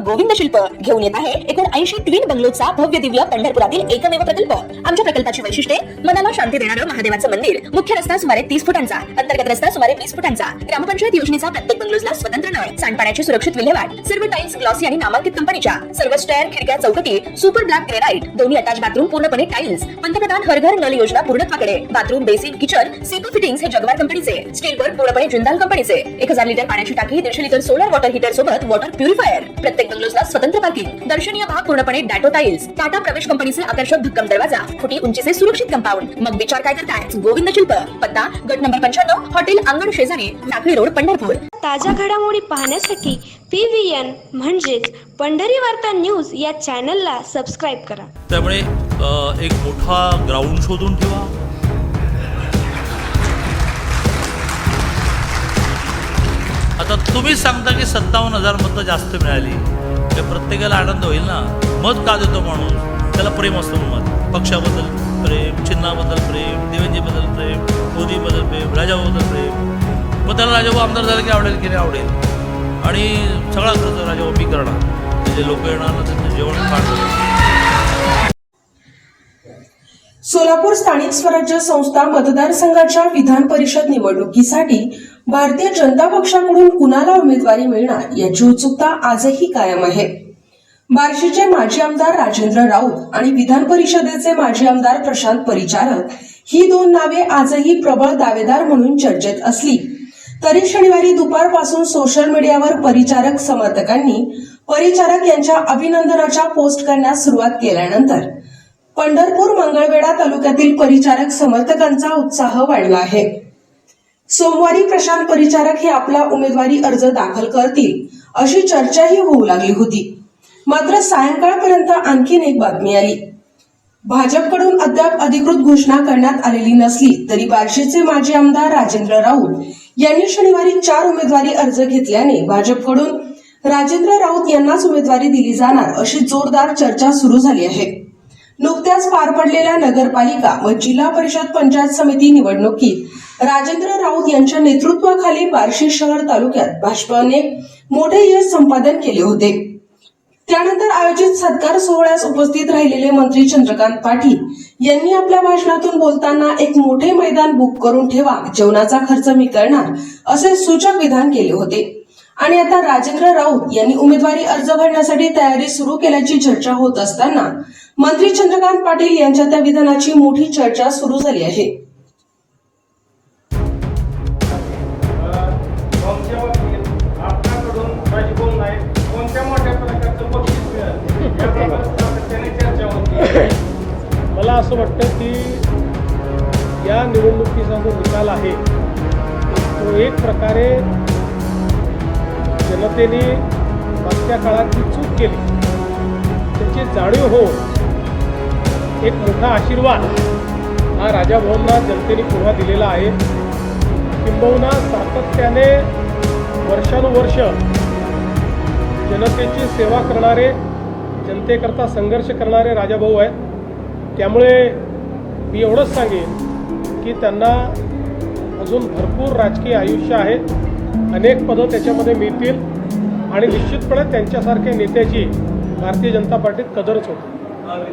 गोविंद शिल्प घेऊन येत आहे 79 ट्विन बंगलोचा भव्य दिव्य पंढरपुरातील एकमेव प्रकल्प। आमच्या प्रकल्पाची वैशिष्ट्ये मनाला शांती देणारं महादेवाचं मंदिर, मुख्य रस्ता सुमारे 30 फुटांचा, अंतर्गत रस्ता सुमारे 20 फुटांचा, ग्रामपंचायत योजनेचा प्रत्येक बंगलोजला स्वतंत्र नळ, सांडपाण्याची सुरक्षित विल्हेवाट, सर्व टाइल्स ग्लॉसी आणि नामांकित कंपनीच्या, सर्व स्टेअर, खिडक्या, चौकटी सुपर ब्लॅक ग्रेनाइट, दोन्ही अटॅच बाथरूम पूर्णपणे टाइल्स, पंतप्रधान हर घर नल योजना पूर्णत्वाकडे, bathroom, basin, kitchen, CP fittings हे जगवार कंपनीचे, स्टील वर्क पूर्णपणे जिंदाल कंपनीचे, 1000 लिटर पाण्याची टाकी, 150 लिटर सोलर वॉटर हीटर सोबत वॉटर प्युरिफायर, प्रत्येक बंगलोजला स्वतंत्र पार्किंग, दर्शनीय भाग पूर्णपणे डॅटो टाइल्स, टाटा प्रवेश कंपनीचे आकर्षक भक्कम दरवाजा, फुटी उंचीचे सुरक्षित कंपाऊंड। मग विचार काय करताय? गोविंद शिल्प, पत्ता गट नंबर 95, हॉटेल अंगण शेजारी, टाकळी रोड, पंढरपूर। ताज्या घडामोडी पाहण्यासाठी PVN म्हणजेच पंढरी वार्ता न्यूज या चॅनलला सबस्क्राइब करा। त्यामुळे एक मोठा ग्राउंड शोधून ठेवा। आता तुम्ही सांगता की 57,000 मतं जास्त मिळाली, ते प्रत्येकाला आनंद होईल ना। मत का देतो माणूस? त्याला प्रेम असतं मत, पक्षाबद्दल प्रेम, चिन्हाबद्दल प्रेम, देवेंजीबद्दल प्रेम, मोदीबद्दल प्रेम, राजाभाऊबद्दल प्रेम। मग त्याला राजाभाऊ आमदार झाला की आवडेल की नाही आवडेल, आणि सगळा खर्च राजाभाऊ मी करणार, म्हणजे लोक येणार ना त्यांचं जेवण खाणं। सोलापूर स्थानिक स्वराज्य संस्था मतदारसंघाच्या विधान परिषद निवडणुकीसाठी भारतीय जनता पक्षाकडून कुणाला उमेदवारी मिळणार याची उत्सुकता आजही कायम आहे। बार्शीचे माजी आमदार राजेंद्र राऊत आणि विधान परिषदेचे माजी आमदार प्रशांत परिचारक ही दोन नावे आजही प्रबळ दावेदार म्हणून चर्चेत असली तरी शनिवारी दुपारपासून सोशल मीडियावर परिचारक समर्थकांनी परिचारक यांच्या अभिनंदनाच्या पोस्ट करण्यास सुरुवात केल्यानंतर पंढरपूर मंगळवेढा तालुक्यातील परिचारक समर्थकांचा उत्साह वाढला आहे। सोमवारी प्रशांत परिचारक हे आपला उमेदवारी अर्ज दाखल करतील अशी चर्चाही होऊ लागली होती। मात्र सायंकाळपर्यंत आणखीन एक बातमी आली। भाजपकडून अद्याप अधिकृत घोषणा करण्यात आलेली नसली तरी बार्शीचे माजी आमदार राजेंद्र राऊत यांनी शनिवारी 4 उमेदवारी अर्ज घेतल्याने भाजपकडून राजेंद्र राऊत यांनाच उमेदवारी दिली जाणार अशी जोरदार चर्चा सुरू झाली आहे। नुकत्याच पार पडलेल्या नगरपालिका व जिल्हा परिषद पंचायत समिती निवडणुकीत राजेंद्र राऊत यांच्या नेतृत्वाखाली बार्शी शहर तालुक्यात भाजपने मोठे यश संपादन केले होते। त्यानंतर आयोजित सत्कार सोहळ्यास उपस्थित राहिलेले मंत्री चंद्रकांत पाटील यांनी आपल्या भाषणातून बोलताना एक मोठे मैदान बुक करून ठेवा, जेवणाचा खर्च मी करणार असे सूचक विधान केले होते। आणि आता राजेंद्र राऊत यांनी उमेदवारी अर्ज भरण्यासाठी तयारी सुरू केल्याची चर्चा होत असताना मंत्री चंद्रकांत पाटील यांच्या त्या विधानाची मोठी चर्चा सुरू झाली आहे। मला असं वाटतं की या निवडणुकीचा जो निकाल आहे तो एक प्रकारे जनतेने मागच्या काळात जी चूक केली त्याची जाणीव हो, एक मोठा आशीर्वाद हा राजाभाऊंना जनतेने पुन्हा दिलेला आहे। किंबहुना सातत्याने वर्षानुवर्ष जनतेची सेवा करणारे, जनतेकरता संघर्ष करणारे राजाभाऊ आहेत। त्यामुळे मी एवढंच सांगेन की त्यांना अजून भरपूर राजकीय आयुष्य आहे, अनेक पदं त्याच्यामध्ये मिळतील आणि निश्चितपणे त्यांच्यासारख्या नेत्याची भारतीय जनता पार्टीत कदरच होती।